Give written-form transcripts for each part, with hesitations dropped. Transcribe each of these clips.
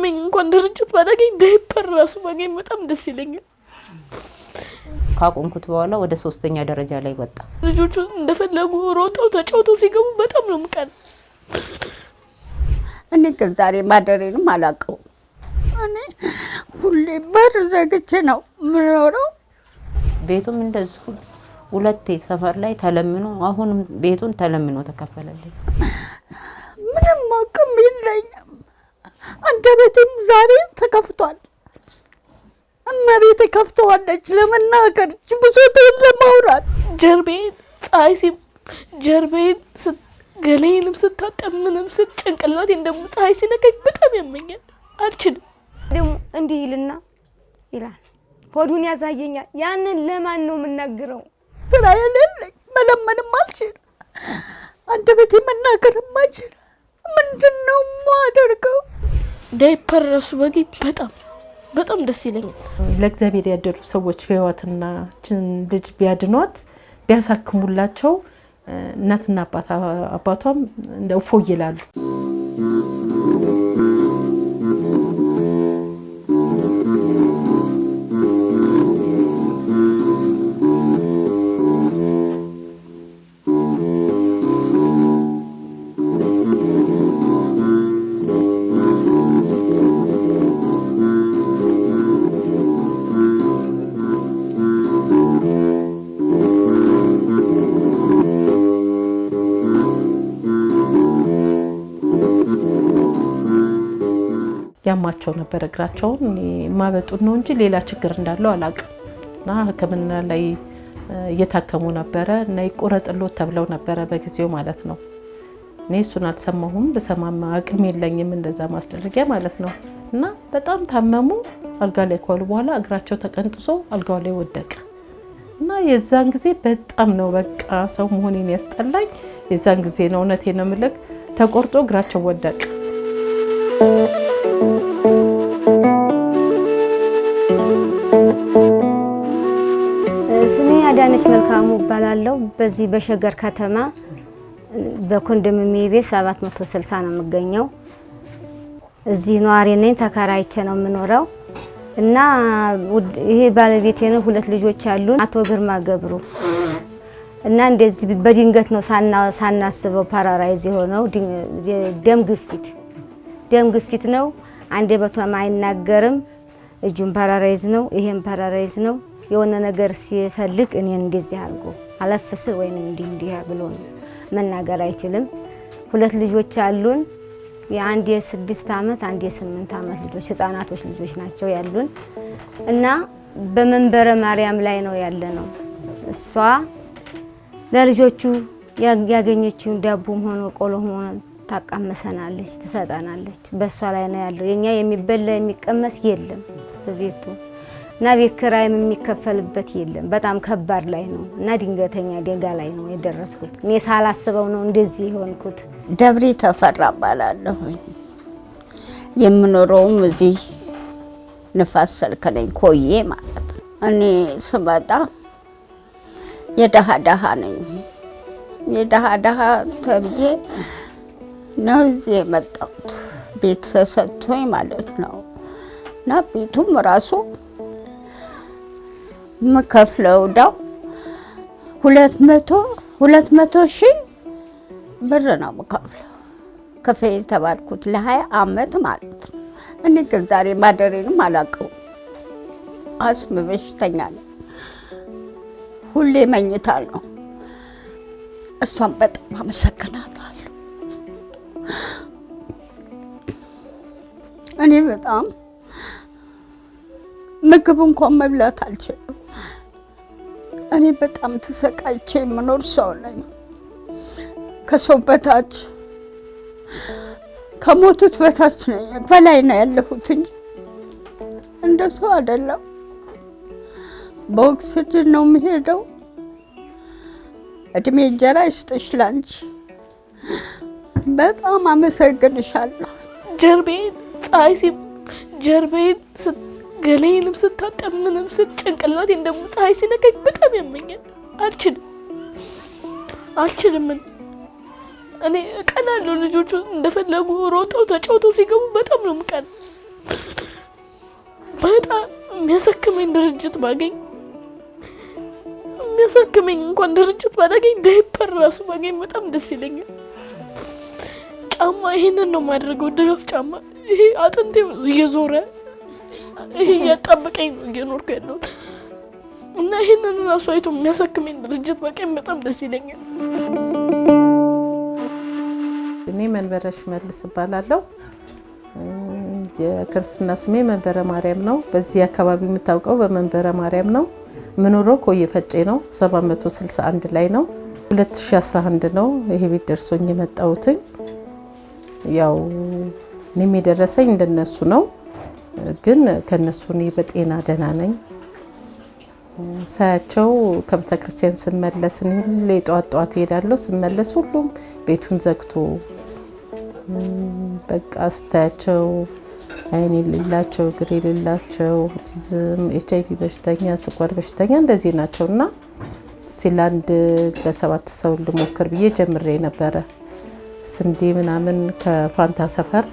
ቢያመኝ እንኳን ድርጅት ባላገኝ ዳይፐር ራሱ ባገኝ በጣም ደስ ይለኛል። ካቆምኩት በኋላ ወደ 3ኛ ደረጃ ላይ ወጣ። ልጆቹ እንደፈለጉ ሮጠው ተጫውተው ሲገቡ በጣም ነው ምቀን። እኔ ግን ዛሬ ማደሬንም አላውቀው። እኔ ሁሌ በር ዘግቼ ነው ምኖረው። ቤቱም እንደዚህ ሁለቴ ሰፈር ላይ ተለምኖ አሁንም ቤቱን ተለምኖ ተከፈለልኝ። ምንም አቅም የለኝም። አንደበቴም ዛሬ ተከፍቷል። እመቤቴ ከፍተዋለች ለመናገር ብሶቴን ለማውራት። ጀርቤን ገሌንም ስታጠምንም ጭንቅላቴን ደግሞ ፀሐይ ሲነካኝ በጣም ያመኛል። አልችልም። ደግሞ እንዲህ ይልና ይላል ሆዱን ያሳየኛል። ያንን ለማን ነው የምናገረው? ስራ የለኝ፣ መለመንም አልችል፣ አንደበቴ መናገርም አልችል። ምንድነው የማደርገው? ዳይፐር ራሱ ባገኝ በጣም ደስ ይለኛል። ለእግዚአብሔር ያደሩ ሰዎች በህይወትና ልጅ ቢያድኗት ቢያሳክሙላቸው እናትና አባቷም እንደው ፎይ ይላሉ። ያማቸው ነበር እግራቸውን ማበጡን ነው እንጂ ሌላ ችግር እንዳለው አላውቅም። እና ህክምና ላይ እየታከሙ ነበር እና ይቆረጥሎት ተብለው ነበር በጊዜው ማለት ነው። እኔ እሱን አልሰማሁም። በሰማማ አቅም የለኝም እንደዛ ማስደረጊያ ማለት ነው። እና በጣም ታመሙ። አልጋ ላይ ከዋሉ በኋላ እግራቸው ተቀንጥሶ አልጋው ላይ ወደቀ። እና የዛን ጊዜ በጣም ነው በቃ ሰው መሆኔን ያስጠላኝ። የዛን ጊዜ ነው እውነቴን ነው የምልህ ተቆርጦ እግራቸው ወደቀ። ስሜ አዳነች መልካሙ እባላለሁ። በዚህ በሸገር ከተማ በኮንዶሚኒየም ቤት 760 ነው የምገኘው። እዚህ ነዋሪ ነኝ። ተከራይቼ ነው የምኖረው እና ይሄ ባለቤቴ ነው። 2 ልጆች አሉን። አቶ ግርማ ገብሩ እና እንደዚህ በድንገት ነው ሳናስበው ፓራላይዝ የሆነው። ደም ግፊት ነው። አንደበቱም አይናገርም። እጁን ፓራላይዝ ነው። ይሄም ፓራላይዝ ነው። የሆነ ነገር ሲፈልግ እኔን እንደዚህ አድርጎ አለፍስል ወይንም እንዲህ ብሎ መናገር አይችልም። 2 ልጆች አሉን። የአንድ የ6 ዓመት አንድ የ8 ዓመት ልጆች ህፃናቶች ልጆች ናቸው ያሉን እና በመንበረ ማርያም ላይ ነው ያለነው። እሷ ለልጆቹ ያገኘችውን ዳቦም ሆኖ ቆሎም ሆኖ ታቃመሰናለች፣ ትሰጣናለች። በሷ ላይ ነው ያለው። የኛ የሚበላ የሚቀመስ የለም በቤቱ እና ቤት ኪራይም የሚከፈልበት የለም። በጣም ከባድ ላይ ነው እና ድንገተኛ አደጋ ላይ ነው የደረስኩት። እኔ ሳላስበው ነው እንደዚህ የሆንኩት። ደብሪ ተፈራ እባላለሁ። የምኖረውም እዚህ ንፋስ ስልክ ነኝ፣ ኮዬ ማለት ነው። እኔ ስመጣ የደሃ ነኝ። የደሃ ተብዬ ነው እዚህ የመጣሁት። ቤት ተሰጥቶኝ ማለት ነው እና ቤቱም ራሱ መከፍለው ዳው 200 ሺህ ብር ነው መከፍለው። ከፈይ ተባልኩት ለ20 ዓመት ማለት ነው። እኔ ግን ዛሬ ማደሬንም አላውቀው። አስም በሽተኛ ነኝ። ሁሌ መኝታ ነው። እሷን በጣም አመሰግናታለሁ። እኔ በጣም ምግብ እንኳን መብላት አልችልም። እኔ በጣም ተሰቃይቼ የምኖር ሰው ነኝ። ከሰው በታች ከሞቱት በታች ነኝ። በላይ ነው ያለሁት እንጂ እንደ ሰው አይደለም። በኦክሲጅን ነው የሚሄደው። እድሜ እንጀራ ይስጥሽ ላንቺ። በጣም አመሰግንሻለሁ። ጀርቤን ገሌንም ስታጠምንም ጭንቅላቴን ደግሞ ፀሐይ ሲነካኝ በጣም ያመኛል። አልችልም። እኔ እቀናለሁ። ልጆቹ እንደፈለጉ ሮጠው ተጫውተው ሲገቡ በጣም ነው ምቀን። በጣም የሚያሳክመኝ ድርጅት ባገኝ የሚያሳክመኝ እንኳን ድርጅት ባላገኝ ዳይፐር ራሱ ባገኝ በጣም ደስ ይለኛል። ጫማ ይሄንን ነው የማደርገው፣ ድጋፍ ጫማ። ይሄ አጥንቴ እየዞረ ይሄ እያጣበቀኝ ነው እየኖርኩ ያለሁት እና ይሄንን ራሱ አይቶ የሚያሳክመኝ ድርጅት ባገኝ በጣም ደስ ይለኛል። እኔ መንበረሽ መልስ እባላለሁ። የክርስትና ስሜ መንበረ ማርያም ነው። በዚህ አካባቢ የምታውቀው በመንበረ ማርያም ነው። ምኖረው ኮየ ፈጬ ነው። 761 ላይ ነው። 2011 ነው ይሄ ቤት ደርሶኝ የመጣሁት። ያው እኔም የደረሰኝ እንደነሱ ነው፣ ግን ከነሱ እኔ በጤና ደህና ነኝ። ሳያቸው ከቤተ ክርስቲያን ስመለስ እኔ ሁሌ ጠዋት እሄዳለሁ። ስመለስ ሁሉም ቤቱን ዘግቶ በቃ ስታያቸው አይን የሌላቸው እግር የሌላቸው ኦቲዝም፣ HIV በሽተኛ፣ ስኳር በሽተኛ እንደዚህ ናቸው። እና እስቲ ለአንድ ለ7 ሰው ልሞክር ብዬ ጀምሬ ነበረ። ስንዴ ምናምን ከፋንታ ሰፈር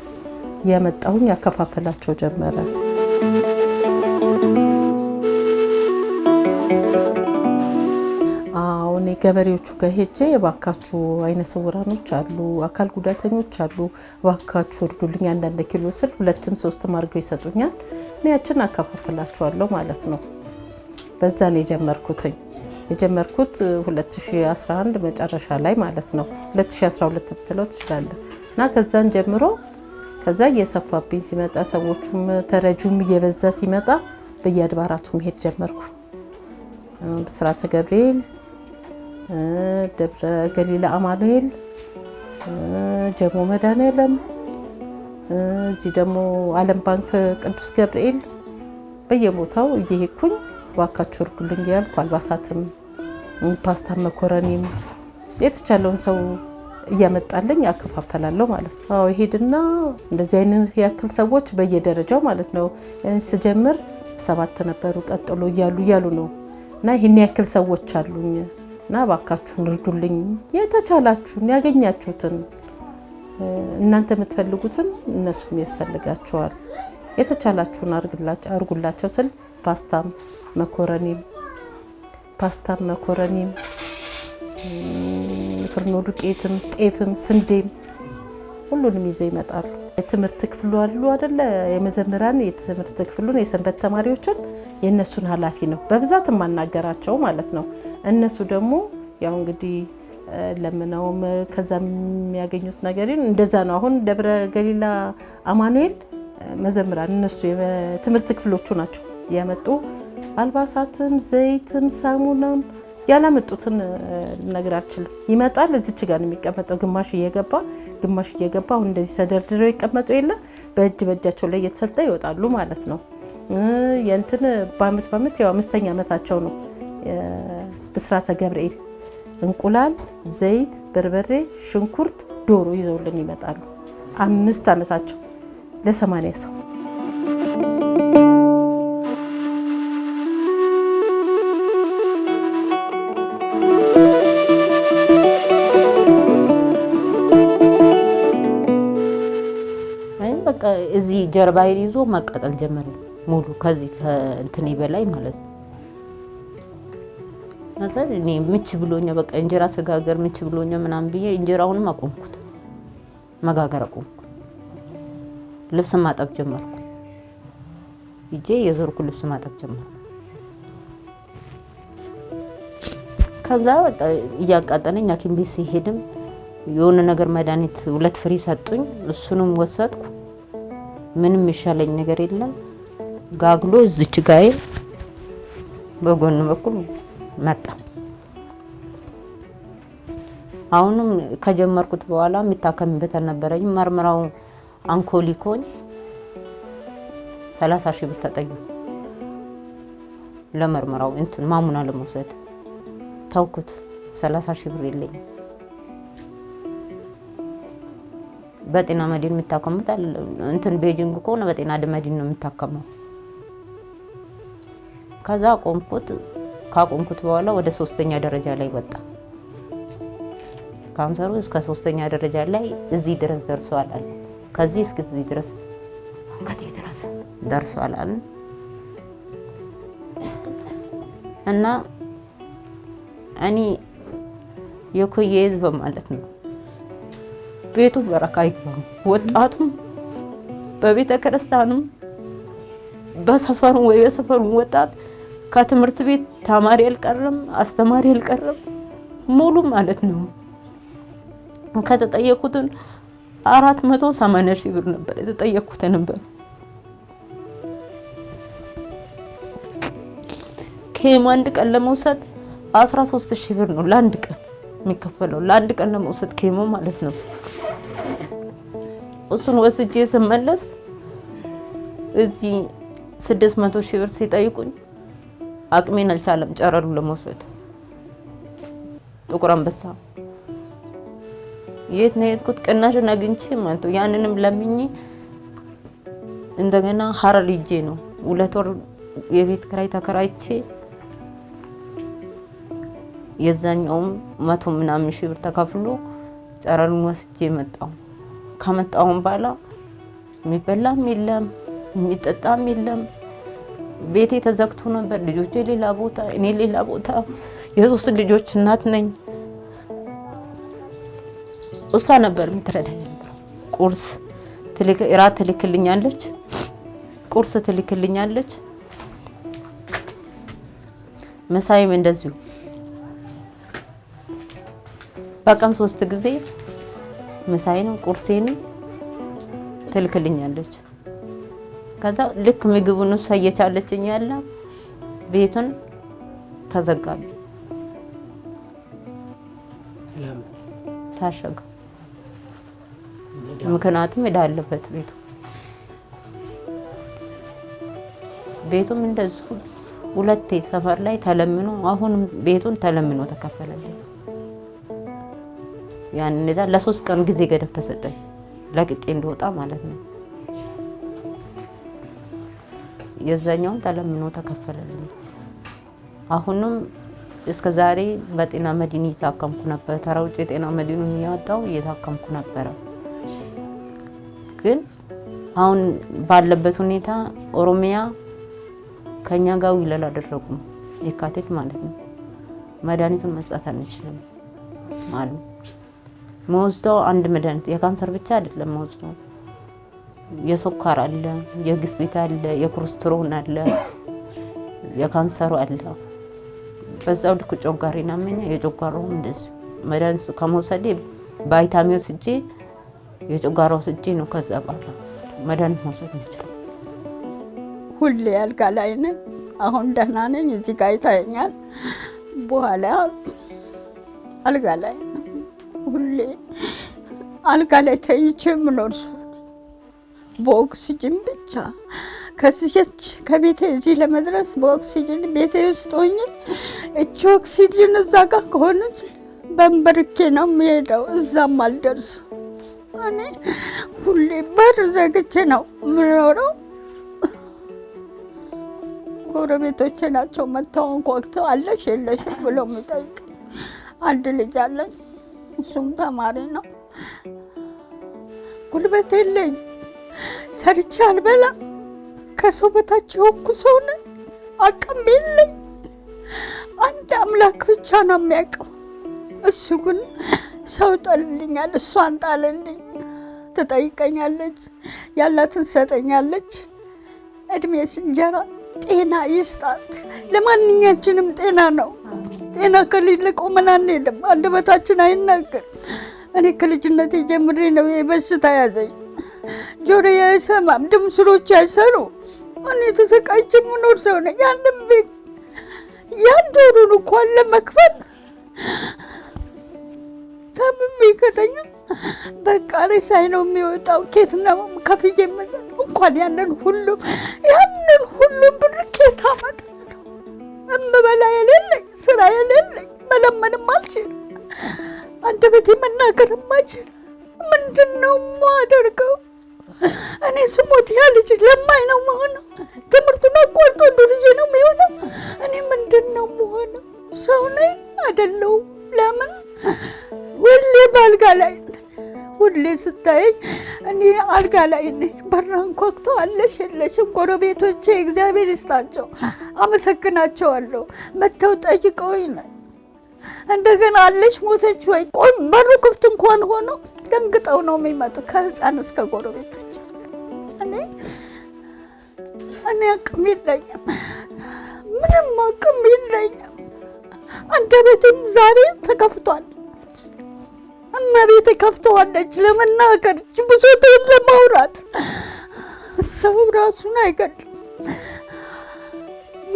ያመጣሁኝ ያከፋፈላቸው ጀመረ። አሁን ገበሬዎቹ ጋር ሄጄ እባካችሁ አይነ ስውራኖች አሉ፣ አካል ጉዳተኞች አሉ፣ እባካችሁ እርዱልኝ አንዳንድ ኪሎ ስል 2ም 3ም አድርገው ይሰጡኛል። እኔ ያችን አከፋፈላቸዋለሁ ማለት ነው። በዛ ነው የጀመርኩት 2011 መጨረሻ ላይ ማለት ነው። 2012 ብትለው ትችላለህ። እና ከዛን ጀምሮ ከዛ እየሰፋብኝ ሲመጣ ሰዎቹም ተረጁም እየበዛ ሲመጣ በየአድባራቱ መሄድ ጀመርኩ። ብስራተ ገብርኤል፣ ደብረ ገሊላ አማኑኤል፣ ጀሞ መድኃኔዓለም፣ እዚህ ደግሞ ዓለም ባንክ ቅዱስ ገብርኤል በየቦታው እየሄድኩኝ እባካችሁ እርዱልኝ ያልኩ አልባሳትም፣ ፓስታ፣ መኮረኒም የተቻለውን ሰው እያመጣልኝ አከፋፈላለሁ ማለት ነው። አዎ ይሄድና እንደዚህ አይነት ያክል ሰዎች በየደረጃው ማለት ነው። ስጀምር 7 ነበሩ፣ ቀጥሎ እያሉ ነው እና ይሄን ያክል ሰዎች አሉኝ እና እባካችሁን እርዱልኝ፣ የተቻላችሁን ያገኛችሁትን እናንተ የምትፈልጉትን እነሱም ያስፈልጋቸዋል፣ የተቻላችሁን አርጉላቸው ስል ፓስታም መኮረኒም ፍርኖ ዱቄትም ጤፍም ስንዴም ሁሉንም ይዘው ይመጣሉ። የትምህርት ክፍሉ አሉ አይደለ? የመዘምራን የትምህርት ክፍሉን የሰንበት ተማሪዎችን የነሱን ኃላፊ ነው በብዛት ማናገራቸው ማለት ነው። እነሱ ደግሞ ያው እንግዲህ ለምነውም ከዛ የሚያገኙት ነገር እንደዛ ነው። አሁን ደብረ ገሊላ አማኑኤል መዘምራን እነሱ የትምህርት ክፍሎቹ ናቸው ያመጡ አልባሳትም፣ ዘይትም፣ ሳሙናም ያላመጡትን ነገር አልችልም። ይመጣል እዚች ጋር ነው የሚቀመጠው። ግማሽ እየገባ አሁን እንደዚህ ተደርድረው ይቀመጡ የለ በእጃቸው ላይ እየተሰጠ ይወጣሉ ማለት ነው። የእንትን በአመት ያው 5ኛ ዓመታቸው ነው። ብስራተ ገብርኤል እንቁላል፣ ዘይት፣ በርበሬ፣ ሽንኩርት፣ ዶሮ ይዘውልን ይመጣሉ። 5 ዓመታቸው ለ80 ሰው እዚህ ጀርባዬን ይዞ ማቃጠል ጀመረ ሙሉ ከዚህ ከእንትኔ በላይ ማለት ነው። ማለት እኔ ምች ብሎኛ በቃ እንጀራ ስጋገር ምች ብሎኛ ምናምን ብዬ እንጀራውንም አቆምኩት፣ መጋገር አቆምኩ። ልብስ ማጠብ ጀመርኩ። እጄ የዞርኩ ልብስ ማጠብ ጀመርኩ። ከዛ በቃ እያቃጠለኝ ሐኪም ቤት ሲሄድም የሆነ ነገር መድኃኒት 2 ፍሬ ሰጡኝ። እሱንም ወሰድኩ። ምንም ይሻለኝ ነገር የለም። ጋግሎ እዚች ጋር በጎን በኩል መጣ። አሁንም ከጀመርኩት በኋላ የሚታከምበት አልነበረኝ። መርምራው አንኮሊኮኝ 30 ሺህ ብር ተጠየቁ። ለመርምራው እንትን ማሙና ለመውሰድ ታውኩት። 30 ሺህ ብር የለኝም። በጤና መድን የሚታከሙት እንትን ቤጂንግ ከሆነ በጤና መድን ነው የሚታከመው። ከዛ ካቆምኩት በኋላ ወደ 3ኛ ደረጃ ላይ ወጣ ካንሰሩ። እስከ 3ኛ ደረጃ ላይ እዚህ ድረስ ደርሷል አለ። ከዚህ እስከዚህ ድረስ ደርሷል አለ። እና እኔ የኮዬ ህዝብ ማለት ነው ቤቱ በረካ ይገባው ወጣቱም በቤተ ክርስቲያኑም በሰፈሩ ወይ በሰፈሩ ወጣት ከትምህርት ቤት ተማሪ አልቀረም አስተማሪ አልቀረም ሙሉ ማለት ነው። ከተጠየቁትን 480,000 ብር ነበር የተጠየቁት ነበር። ኬሞ አንድ ቀን ለመውሰድ 13,000 ብር ነው ለአንድ ቀን የሚከፈለው ለአንድ ቀን ለመውሰድ ኬሞ ማለት ነው። እሱን ወስጄ ስመለስ እዚህ 600,000 ብር ሲጠይቁኝ አቅሜን አልቻለም ጨረሩ ለመውሰድ ጥቁር አንበሳ የት ነው የሄድኩት? ቅናሽን አግኝቼ ማለት ነው ያንንም ለምኜ እንደገና ሀረር ሂጄ ነው 2 ወር የቤት ኪራይ ተከራይቼ የዛኛውም 100 ምናምን ሺህ ብር ተከፍሎ ጨረሩን ወስጄ መጣሁ። ከመጣሁም በኋላ የሚበላም የለም የሚጠጣም የለም። ቤቴ ተዘግቶ ነበር። ልጆቼ ሌላ ቦታ እኔ ሌላ ቦታ የሶስት ልጆች እናት ነኝ። እሷ ነበር የምትረዳኝ ነበር። ቁርስ እራት ትልክልኛለች፣ ቁርስ ትልክልኛለች፣ ምሳዬም እንደዚሁ በቀን 3 ጊዜ ምሳዬን ቁርሴን ትልክልኛለች። ከዛ ልክ ምግቡን እሷ እየቻለችኝ ያለ ቤቱን ተዘጋቢ ታሸገ። ምክንያቱም እዳለበት ቤቱም እንደዚሁ 2 ሰፈር ላይ ተለምኖ አሁን ቤቱን ተለምኖ ተከፈለልኝ። ያን እዳ ለ3 ቀን ጊዜ ገደብ ተሰጠኝ ለቅቄ እንደወጣ ማለት ነው። የዛኛውን ተለምኖ ተከፈለልኝ። አሁንም እስከ ዛሬ በጤና መድን እየታከምኩ ነበር። ተራውጭ የጤና መድኑን እያወጣው እየታከምኩ ነበር። ግን አሁን ባለበት ሁኔታ ኦሮሚያ ከኛ ጋር ይላል አደረጉም የካቲት ማለት ነው መድኃኒቱን መስጠት አንችልም ማለት መውሰደው አንድ መድኃኒት የካንሰር ብቻ አይደለም መውሰደው የሱካር አለ፣ የግፊት አለ፣ የኮሌስትሮል አለ፣ የካንሰሩ አለ። በዛው ልክ ጮጋሪና ማኛ የጮጋራው እንደዚህ መድኃኒት ከመውሰዴ ቫይታሚን ወስጄ የጮጋራው ወስጄ ነው ከዛ በኋላ መድኃኒት መውሰድ የምችለው። ሁሌ አልጋ ላይ ነኝ። አሁን ደህና ነኝ። እዚህ ጋር ይታየኛል። በኋላ አልጋ ላይ ሁሌ አልጋ ላይ ተይቼ የምኖር ሰው በኦክሲጅን ብቻ ከቤቴ እዚህ ለመድረስ በኦክሲጅን ቤቴ ውስጥ ሆኜ እቺ ኦክሲጅን እዛ ጋር ከሆነች በንበርኬ ነው የምሄደው። እዛም አልደርስም። እኔ ሁሌ በር ዘግቼ ነው የምኖረው። ጎረቤቶቼ ናቸው መጥተው አንኳኩተው አለሽ የለሽም ብለው የሚጠይቅ። አንድ ልጅ አለኝ፣ እሱም ተማሪ ነው። ጉልበት የለኝ፣ ሰርቼ አልበላም። ከሰው በታች የሆንኩ ሰው ነኝ። አቅም የለኝ። አንድ አምላክ ብቻ ነው የሚያውቀው። እሱ ግን ሰው ጣልልኛል፣ እሷን ጣልልኝ። ትጠይቀኛለች፣ ያላትን ሰጠኛለች። እድሜ እንጀራ ጤና ይስጣት። ለማንኛችንም ጤና ነው። ጤና ከሌለ ቆመን አንሄድም፣ አንደበታችን አይናገርም። እኔ ከልጅነቴ ጀምሬ ነው የበሽታ ያዘኝ። ጆሮዬ አይሰማም፣ ድምስሮች አይሰሩ። እኔ ተሰቃይቼ የምኖር ሰው ነኝ። ያንን ቤት የአንድ ወሩን እንኳን ለመክፈል ታምሜ ከተኛ በቃ ሬሳዬ ነው የሚወጣው። ኬት ነው ከፍዬ መጣት እንኳን ያንን ሁሉ ብር ኬት አመጣለሁ? እምበላ የሌለኝ ስራ የሌለኝ መለመንም አልችል፣ አንደበቴ መናገርም አልችል። ምንድን ነው የማደርገው? እኔ ስሞት ያ ልጅ ለማኝ ነው የምሆነው። ትምህርቱን አቋርጦ ዱርዬ ነው የሚሆነው። እኔ ምንድን ነው የምሆነው? ሰው ነኝ አይደለሁም? ለምን ሁሌ ባልጋ ላይ ሁሌ ስታይ እኔ አልጋ ላይ ነኝ። በራን ኮክቶ አለሽ የለሽም። ጎረቤቶቼ እግዚአብሔር ይስጣቸው አመሰግናቸዋለሁ። መተው ጠይቀውኝ ነው እንደገና አለሽ ሞተች ወይ ቆይ በሩ ክፍት እንኳን ሆኖ ደንግጠው ነው የሚመጡ ከህፃን እስከ ጎረቤቶች። እኔ አቅም የለኝም፣ ምንም አቅም የለኝም። አንደበቴም ዛሬ ተከፍቷል። እመቤቴ ከፍተዋለች ለመናገር ብሶቴን ለማውራት። ሰው ራሱን አይገድም።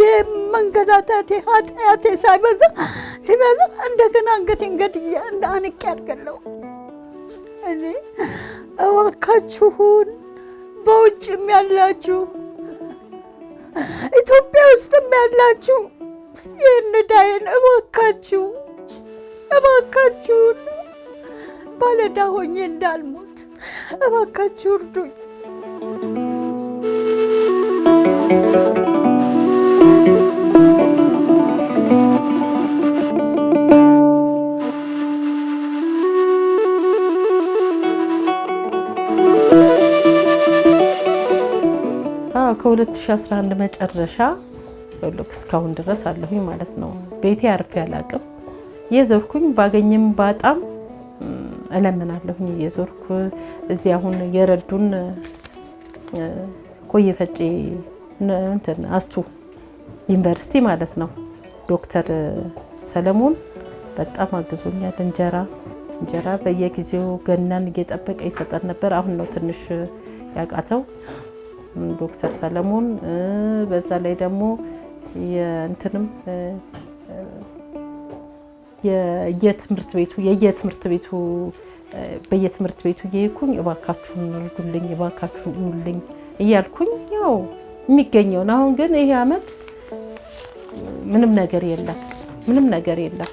የመንገዳታቴ ኃጢአቴ ሲበዛ እንደገና አንገቴን ገድዬ እንደ አንቄ አልገለው። እኔ እባካችሁን በውጭም ያላችሁ ኢትዮጵያ ውስጥም ያላችሁ ይህን ዳይን እባካችሁን ባለዕዳ ሆኜ እንዳልሞት እባካችሁ እርዱኝ። ከ2011 መጨረሻ እስካሁን ድረስ አለሁኝ ማለት ነው። ቤቴ አርፌ አላቅም። የዞርኩኝ ባገኝም ባጣም እለምናለሁኝ የዞርኩ። እዚህ አሁን የረዱን ኮየፈጬ እንትን አስቱ ዩኒቨርሲቲ ማለት ነው ዶክተር ሰለሞን በጣም አግዞኛል። እንጀራ በየጊዜው ገናን እየጠበቀ ይሰጠን ነበር። አሁን ነው ትንሽ ያቃተው ዶክተር ሰለሞን። በዛ ላይ ደግሞ የየትምህርት ቤቱ በየትምህርት ቤቱ እየሄድኩኝ እባካችሁን እርዱልኝ፣ እባካችሁን ይውልኝ እያልኩኝ ያው የሚገኘውን። አሁን ግን ይሄ አመት ምንም ነገር የለም።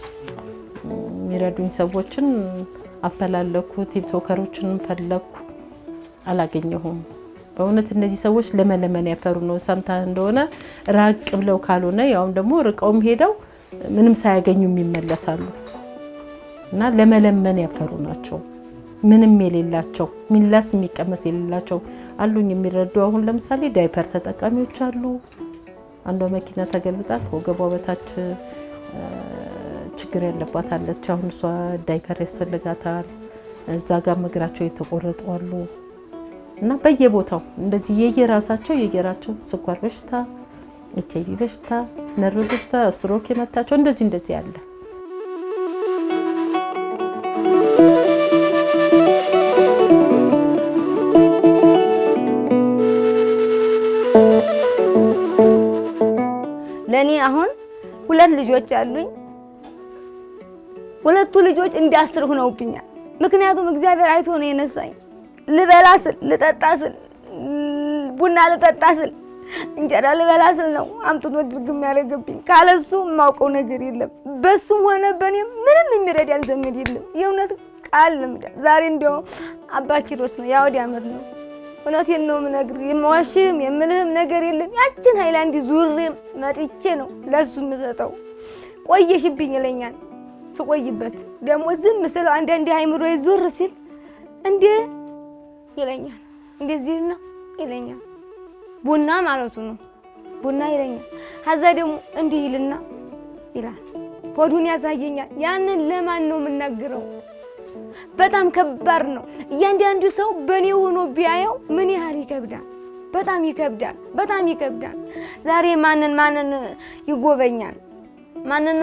የሚረዱኝ ሰዎችን አፈላለኩ፣ ቲክቶከሮችን ፈለኩ፣ አላገኘሁም። በእውነት እነዚህ ሰዎች ለመለመን ያፈሩ ነው። ሰምታ እንደሆነ ራቅ ብለው ካልሆነ ያውም ደግሞ ርቀውም ሄደው ምንም ሳያገኙ ይመለሳሉ እና ለመለመን ያፈሩ ናቸው። ምንም የሌላቸው ሚላስ የሚቀመስ የሌላቸው አሉኝ የሚረዱ። አሁን ለምሳሌ ዳይፐር ተጠቃሚዎች አሉ። አንዷ መኪና ተገልብጣ ከወገቧ በታች ችግር ያለባት አለች። አሁን እሷ ዳይፐር ያስፈልጋታል። እዛ ጋር እግራቸው የተቆረጡ አሉ እና በየቦታው እንደዚህ የየራቸው ስኳር በሽታ፣ ኤችአይቪ በሽታ፣ ነርቭ በሽታ፣ ስትሮክ የመታቸው እንደዚህ ያለ ለኔ አሁን 2 ልጆች አሉኝ። 2ቱ ልጆች እንዲያስር ሆነውብኛል። ምክንያቱም እግዚአብሔር አይቶ ነው የነሳኝ። ልበላ ስል ልጠጣ ስል ቡና ልጠጣ ስል እንጀራ ልበላ ስል ነው አምጥቶ ድርግም ያደረገብኝ። ካለሱ የማውቀው ነገር የለም። በሱም ሆነ በኔም ምንም የሚረዳን ዘመድ የለም። የእውነት ቃል ልምዳ ዛሬ እንደው አባ ኪሮስ ነው ያወዲ አመት ነው። እውነቴን ነው የምነግርህ። የማዋሽም የምልህም ነገር የለም። ያችን ሃይላንድ ዙሬ መጥቼ ነው ለሱ የምሰጠው። ቆየሽብኝ ይለኛል። ስቆይበት ደግሞ ዝም ስለው አንዳንዴ አይምሮ ይዞር ሲል እንዴ ይለኛል። እንደዚህ ነው ይለኛል። ቡና ማለቱ ነው ቡና ይለኛል። ከዛ ደግሞ እንዲህ ይልና ይላል። ሆዱን ያሳየኛል። ያንን ለማን ነው የምናገረው? በጣም ከባድ ነው። እያንዳንዱ ሰው በኔ ሆኖ ቢያየው ምን ያህል ይከብዳል። በጣም ይከብዳል። ዛሬ ማንን ይጎበኛል?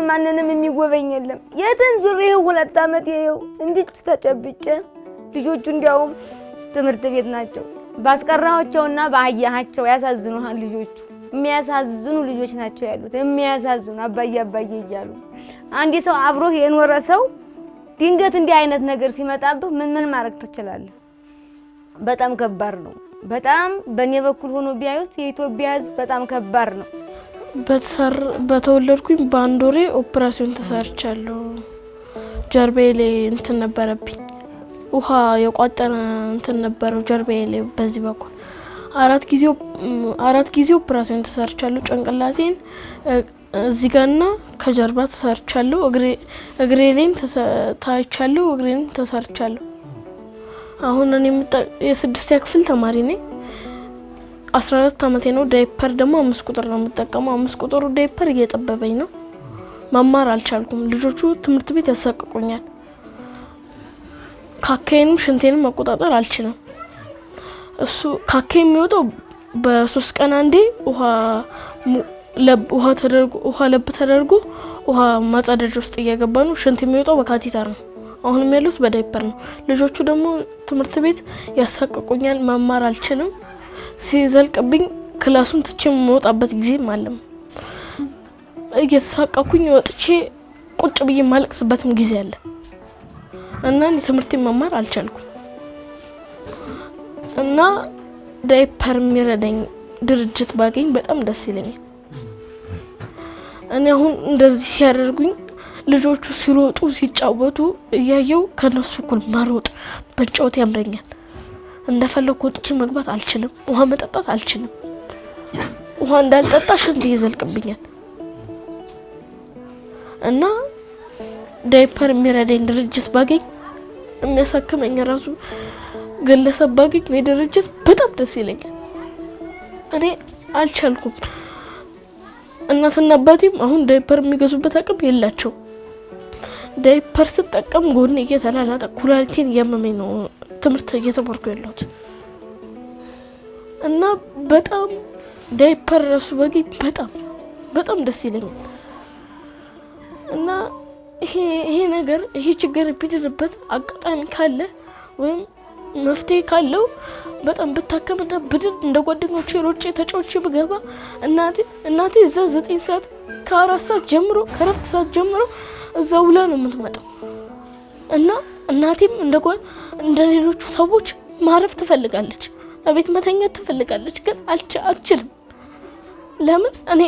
ማንንም የሚጎበኝ የለም። የትን ዙሪያው 2 አመት ይሄው እንድች ተጨብጨ ልጆቹ እንዲያውም ትምህርት ቤት ናቸው። ባስቀራቸውና ባያያቸው ያሳዝኑሃል። ልጆቹ የሚያሳዝኑ ልጆች ናቸው ያሉት። የሚያሳዝኑ አባዬ እያሉ አንዲ ሰው አብሮ የኖረ ሰው ድንገት እንዲህ አይነት ነገር ሲመጣብህ ምን ማድረግ ትችላለህ? በጣም ከባድ ነው። በጣም በኔ በኩል ሆኖ ቢያዩት የኢትዮጵያ ሕዝብ በጣም ከባድ ነው። በተወለድኩኝ በአንድ ወሬ ኦፕራሲዮን ተሰርቻለሁ። ጀርባዬ ላይ እንትን ነበረብኝ፣ ውሃ የቋጠረ እንትን ነበረው ጀርባዬ ላይ። በዚህ በኩል 4 ጊዜ ኦፕራሲዮን ተሰርቻለሁ። ጭንቅላቴን እዚህ ጋርና ከጀርባ ተሰርቻለሁ። እግሬ ላይም ታይቻለሁ። እግሬን ተሰርቻለሁ። አሁን እኔ የ6ኛ ክፍል ተማሪ ነኝ። 14 አመቴ ነው። ዳይፐር ደግሞ 5 ቁጥር ነው የምጠቀመው። 5 ቁጥሩ ዳይፐር እየጠበበኝ ነው። መማር አልቻልኩም። ልጆቹ ትምህርት ቤት ያሳቅቁኛል። ካካዬንም ሽንቴንም መቆጣጠር አልችልም። እሱ ካካዬ የሚወጣው በ3 ቀን አንዴ ውሃ ለብ ተደርጎ ውሃ ማጻደጃ ውስጥ እየገባ ነው። ሽንት የሚወጣው በካቴተር ነው። አሁንም ያሉት በዳይፐር ነው። ልጆቹ ደግሞ ትምህርት ቤት ያሳቅቁኛል። መማር አልችልም። ሲዘልቅብኝ ክላሱን ትቼ የምወጣበት ጊዜም አለም። እየተሳቀኩኝ ወጥቼ ቁጭ ብዬ ማለቅስበትም ጊዜ አለ እና እኔ ትምህርቴን መማር አልቻልኩም እና ዳይፐር የሚረዳኝ ድርጅት ባገኝ በጣም ደስ ይለኛል። እኔ አሁን እንደዚህ ሲያደርጉኝ ልጆቹ ሲሮጡ ሲጫወቱ እያየው ከነሱ እኩል መሮጥ መጫወት ያምረኛል። እንደፈለኩ ወጥቼ መግባት አልችልም። ውሃ መጠጣት አልችልም። ውሃ እንዳልጠጣ ሽንት ይዘልቅብኛል እና ዳይፐር የሚረዳኝ ድርጅት ባገኝ የሚያሳክመኝ ራሱ ግለሰብ ባገኝ የድርጅት በጣም ደስ ይለኛል። እኔ አልቻልኩም። እናትና አባቴም አሁን ዳይፐር የሚገዙበት አቅም የላቸው። ዳይፐር ስጠቀም ጎኔ እየተላላጠ ኩላሊቴን እያመመኝ ነው ትምህርት እየተማርኩ ያለሁት እና በጣም ዳይፐር ራሱ ባገኝ በጣም ደስ ይለኛል እና ይሄ ነገር ይሄ ችግር ቢድርበት አጋጣሚ ካለ ወይም መፍትሄ ካለው በጣም ብታከምና ብድን እንደ ጓደኞቼ ሮጬ ተጫውቼ ብገባ እናቴ እዛ 9 ሰዓት ከ4 ሰዓት ጀምሮ ከረፍት ሰዓት ጀምሮ እዛ ውላ ነው የምትመጣው እና እናቴም እንደ ሌሎቹ ሰዎች ማረፍ ትፈልጋለች፣ አቤት መተኛት ትፈልጋለች። ግን አልችልም። ለምን እኔ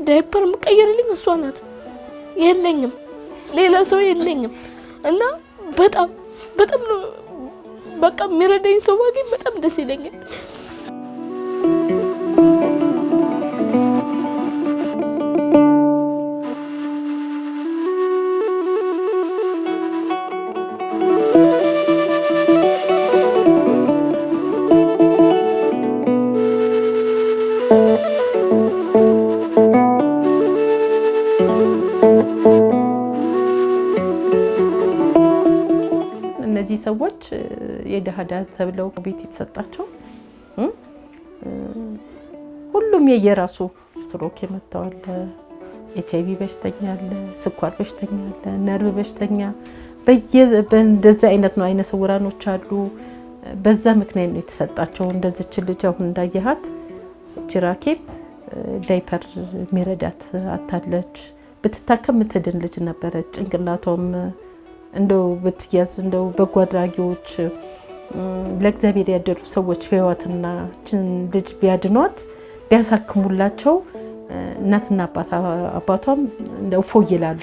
ዳይፐር መቀየርልኝ እሷ ናት። የለኝም፣ ሌላ ሰው የለኝም እና በጣም ነው በቃ የሚረዳኝ ሰው ባገኝ በጣም ደስ ይለኛል። እነዚህ ሰዎች የደሃዳ ተብለው ቤት የተሰጣቸው ሁሉም የየራሱ ስትሮክ የመጣው አለ፣ ኤችአይቪ በሽተኛ አለ፣ ስኳር በሽተኛ አለ፣ ነርቭ በሽተኛ በእንደዚህ አይነት ነው። አይነ ስውራኖች አሉ። በዛ ምክንያት ነው የተሰጣቸው። እንደዚች ልጅ አሁን እንዳየሃት ጅራኬብ ዳይፐር የሚረዳት አታለች። ብትታከም ምትድን ልጅ ነበረች። ጭንቅላቷም እንደው ብትያዝ እንደው በጎ አድራጊዎች ለእግዚአብሔር ያደሩ ሰዎች በህይወትና ልጅ ቢያድኗት ቢያሳክሙላቸው እናትና አባቷም እንደው ፎይ ይላሉ።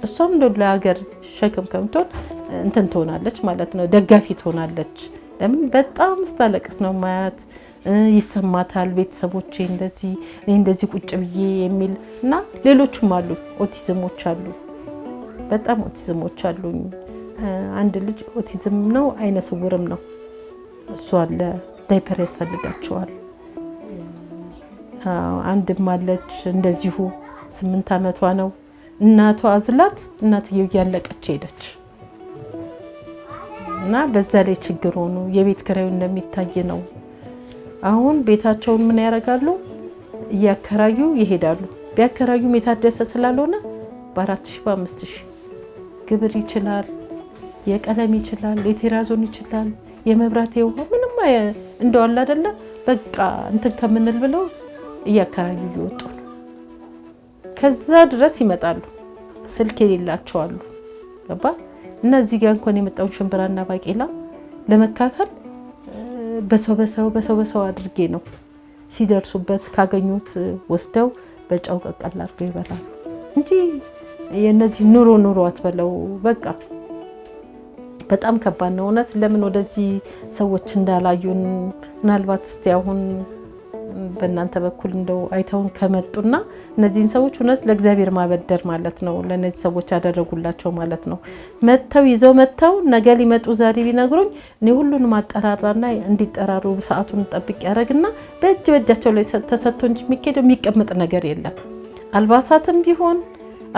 እሷም እንደው ለሀገር ሸክም ከምትሆን እንትን ትሆናለች ማለት ነው፣ ደጋፊ ትሆናለች። ለምን በጣም ስታለቅስ ነው ማያት፣ ይሰማታል። ቤተሰቦቼ እንደዚህ ቁጭ ብዬ የሚል እና ሌሎችም አሉ። ኦቲዝሞች አሉ፣ በጣም ኦቲዝሞች አሉኝ። አንድ ልጅ ኦቲዝም ነው፣ አይነ ስውርም ነው። እሱ አለ፣ ዳይፐር ያስፈልጋቸዋል። አንድም አለች እንደዚሁ 8 አመቷ ነው። እናቷ አዝላት እናትየው ያለቀች ሄደች እና በዛ ላይ ችግር ሆኖ የቤት ኪራዩ እንደሚታይ ነው። አሁን ቤታቸውን ምን ያደርጋሉ? እያከራዩ ይሄዳሉ። ቢያከራዩም የታደሰ ስላልሆነ በ4000 በ5000 ግብር ይችላል፣ የቀለም ይችላል፣ የቴራዞን ይችላል፣ የመብራት የውሃ ምንም እንደዋል አይደለ በቃ እንትን ከምንል ብለው እያከራዩ ይወጡ። ከዛ ድረስ ይመጣሉ። ስልክ የሌላቸው አሉ። ገባ? እነዚህ ጋር እንኳን የመጣውን ሽምብራና ባቄላ ለመካፈል በሰው አድርጌ ነው ሲደርሱበት ካገኙት ወስደው በጫው ቀቀል አድርገው ይበላሉ እንጂ የነዚህ ኑሮ አትበለው። በቃ በጣም ከባድ ነው እውነት። ለምን ወደዚህ ሰዎች እንዳላዩን ምናልባት እስቲ አሁን በእናንተ በኩል እንደው አይተውን ከመጡና እነዚህን ሰዎች እውነት ለእግዚአብሔር ማበደር ማለት ነው ለነዚህ ሰዎች ያደረጉላቸው ማለት ነው መተው ይዘው መተው ነገ ሊመጡ ዛሬ ቢነግሩኝ እኔ ሁሉንም አጠራራና እንዲጠራሩ ሰዓቱን ጠብቅ ያረግና በእጃቸው ላይ ተሰጥቶ እንጂ የሚከደው የሚቀመጥ ነገር የለም አልባሳትም ቢሆን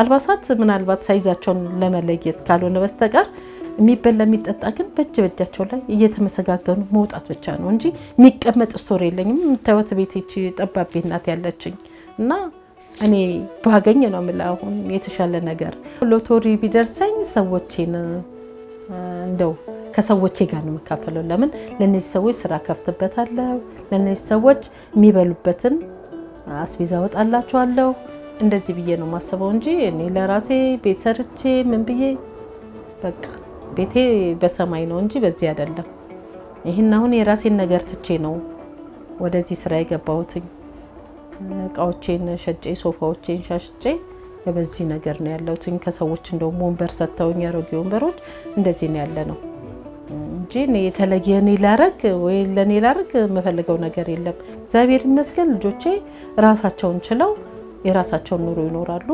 አልባሳት ምናልባት ሳይዛቸውን ለመለየት ካልሆነ በስተቀር የሚበላ የሚጠጣ ግን በእጃቸው ላይ እየተመሰጋገኑ መውጣት ብቻ ነው እንጂ የሚቀመጥ ስቶሪ የለኝም የምታዩት ቤቴች ጠባብ እናት ያለችኝ እና እኔ ባገኝ ነው የምላሁን የተሻለ ነገር ሎቶሪ ቢደርሰኝ ሰዎችን እንደው ከሰዎች ጋር ነው መካፈለው ለምን ለነዚህ ሰዎች ስራ ከፍተበታለሁ ለነዚህ ሰዎች የሚበሉበትን አስቤዛ ወጣላቸዋለሁ እንደዚህ ብዬ ነው ማስበው እንጂ እኔ ለራሴ ቤት ሰርቼ ምን ብዬ በቃ ቤቴ በሰማይ ነው እንጂ በዚህ አይደለም ይሄን አሁን የራሴን ነገር ትቼ ነው ወደዚህ ስራ የገባሁት እቃዎቼን ሸጬ ሶፋዎቼን ሻሽጬ በዚህ ነገር ነው ያለሁት ከሰዎች እንደው ወንበር ሰጥተውኝ ያሮጌ ወንበሮች እንደዚህ ነው ያለ ነው እንጂ እኔ የተለየ እኔ ላረግ ወይ ለኔ ላረግ መፈልገው ነገር የለም እግዚአብሔር ይመስገን ልጆቼ ራሳቸውን ችለው የራሳቸውን ኑሮ ይኖራሉ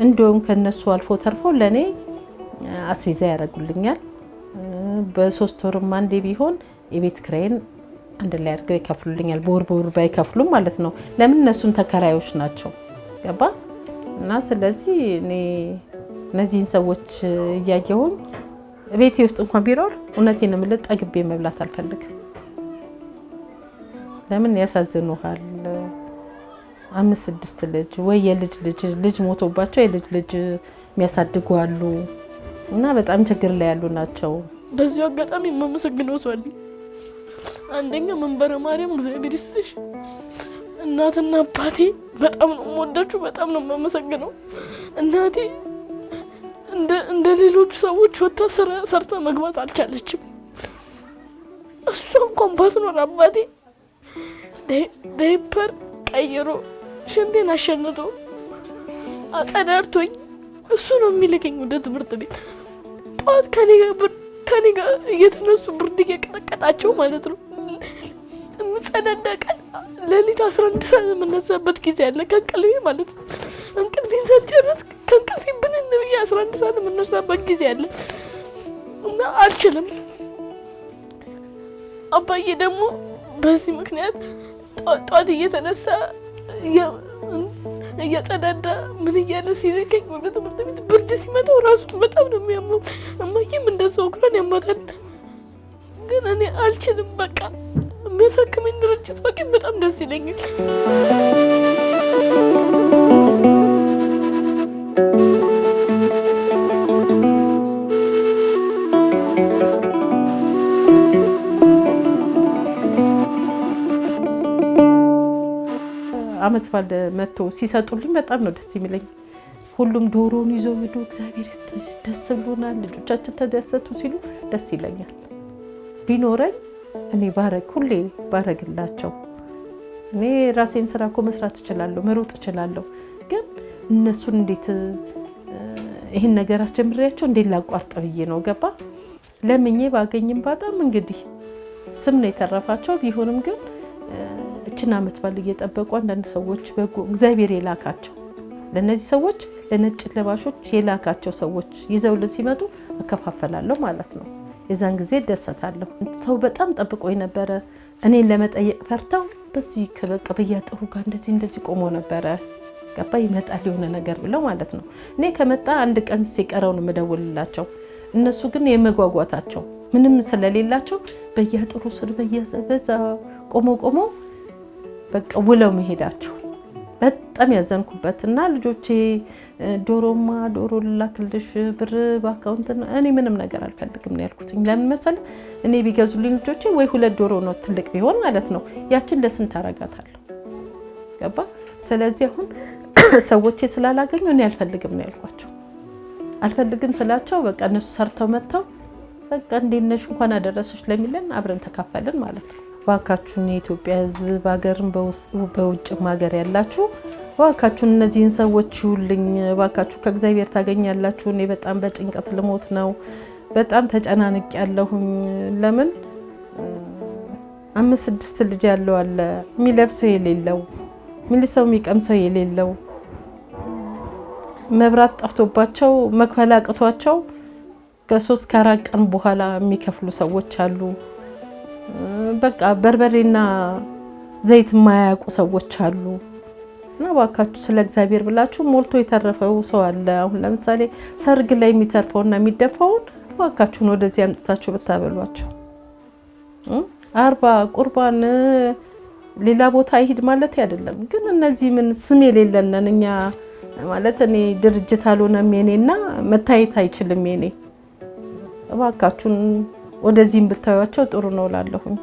እንደውም ከነሱ አልፎ ተርፎ ለኔ አስቤዛ ያደርጉልኛል በ3 ወርም አንዴ ቢሆን የቤት ክራይን አንድ ላይ አድርገው ይከፍሉልኛል በወር ባይከፍሉም ማለት ነው ለምን እነሱም ተከራዮች ናቸው ገባ እና ስለዚህ እኔ እነዚህን ሰዎች እያየሁኝ ቤቴ ውስጥ እንኳን ቢኖር እውነቴን ነው የምልህ ጠግቤ መብላት አልፈልግም ለምን ያሳዝኑሃል 5-6 ልጅ ወይ የልጅ ሞቶባቸው የልጅ የሚያሳድጉ አሉ እና በጣም ችግር ላይ ያሉ ናቸው በዚሁ አጋጣሚ መመሰግነው ሰው አለ አንደኛ መንበረ ማርያም እግዚአብሔር ይስጥሽ እናትና አባቴ በጣም ነው የምወዳችሁ በጣም ነው የምመሰግነው እናቴ እንደ ሌሎች ሰዎች ወጣ ሰርታ መግባት አልቻለችም እሱ እንኳን ባትኖር አባቴ ዳይፐር ቀይሮ ሽንቴን አሸንቶ አጸዳርቶኝ እሱ ነው የሚልከኝ ወደ ትምህርት ቤት ጧት ከኔ ጋር እየተነሱ ብርድ እየቀጠቀጣቸው ማለት ነው የምጸዳዳ ቀን ሌሊት 11 ሰዓት የምነሳበት ጊዜ አለ ከእንቅልፌ ማለት ነው እንቅልፌን ሳልጨርስ ከእንቅልፌ ብንን ብዬ 11 ሰዓት የምነሳበት ጊዜ አለ እና አልችልም አባዬ ደግሞ በዚህ ምክንያት ጧት እየተነሳ እያጸዳዳ ምን እያለ ሲልከኝ ወደ ትምህርት ቤት ብርድ ሲመጣው ራሱ በጣም ነው የሚያመው እማዬም እንደዛው እግሯን ያማታል ግን እኔ አልችልም በቃ የሚያሳክመኝ ድርጅት ባገኝ በጣም ደስ ይለኛል አመት ባለ መጥቶ ሲሰጡልኝ በጣም ነው ደስ የሚለኝ ሁሉም ዶሮን ይዞ ሄዶ እግዚአብሔር ይስጥሽ ደስ ብሎናል ልጆቻችን ተደሰቱ ሲሉ ደስ ይለኛል ቢኖረኝ እኔ ሁሌ ባረግላቸው እኔ ራሴን ስራ እኮ መስራት እችላለሁ መሮጥ እችላለሁ ግን እነሱን እንዴት ይሄን ነገር አስጀምሪያቸው እንዴት ላቋርጥ ብዬ ነው ገባ ለምኜ ባገኝም በጣም እንግዲህ ስም ነው የተረፋቸው ቢሆንም ግን እቺና አመት ባል እየጠበቁ አንዳንድ ሰዎች በጎ እግዚአብሔር የላካቸው ለነዚህ ሰዎች ለነጭ ለባሾች የላካቸው ሰዎች ይዘውልን ሲመጡ አከፋፈላለሁ ማለት ነው የዛን ጊዜ ደሰታለሁ ሰው በጣም ጠብቆኝ ነበር እኔን ለመጠየቅ ፈርተው በዚህ ከበቀ በያጠሁ ጋር እንደዚህ ቆሞ ነበር ገባ ይመጣል የሆነ ነገር ብለው ማለት ነው እኔ ከመጣ አንድ ቀን ሲቀረው ነው መደወልላቸው እነሱ ግን የመጓጓታቸው ምንም ስለሌላቸው በያጥሩ ስር በዛ ቆሞ በቃ ውለው መሄዳቸው በጣም ያዘንኩበትና ልጆቼ ዶሮ ላክልሽ ብር በአካውንት እኔ ምንም ነገር አልፈልግም ነው ያልኩት ለምን መሰለ እኔ ቢገዙልኝ ልጆቼ ወይ 2 ዶሮ ነው ትልቅ ቢሆን ማለት ነው ያችን ለስንት አረጋታለሁ ገባ ስለዚህ አሁን ሰዎቼ ስላላገኙ እኔ አልፈልግም ነው ያልኳቸው አልፈልግም ስላቸው በቃ እነሱ ሰርተው መተው በቃ እንደነሽ እንኳን አደረሰሽ ለሚለን አብረን ተካፈልን ማለት ነው ዋካቹን የኢትዮጵያ ሕዝብ ባገርም በውጭም ሀገር ያላችሁ ዋካቹን እነዚህን ሰዎች ሁሉኝ ዋካቹ ከእግዚአብሔር ታገኛላችሁ እኔ በጣም በጭንቀት ልሞት ነው በጣም ተጨናንቅ ያለሁኝ ለምን 5-6 ልጅ ያለው አለ የሚለብሰው የሌለው ሚልሰው የሚቀምሰው የሌለው መብራት ጠፍቶባቸው መክፈል አቅቷቸው ከ3-4 ቀን በኋላ የሚከፍሉ ሰዎች አሉ። በቃ በርበሬና ዘይት የማያውቁ ሰዎች አሉ። እና ባካችሁ ስለ እግዚአብሔር ብላችሁ ሞልቶ የተረፈው ሰው አለ። አሁን ለምሳሌ ሰርግ ላይ የሚተርፈውና የሚደፋውን ባካችሁን ወደዚህ አምጥታችሁ ብታበሏቸው። 40 ቁርባን ሌላ ቦታ ይሄድ ማለት አይደለም። ግን እነዚህ ምን ስም የሌለነን እኛ ማለት እኔ ድርጅት አልሆነም የኔና መታየት አይችልም የኔ። ባካችሁን ወደዚህም ብታዩቸው ጥሩ ነው እላለሁኝ።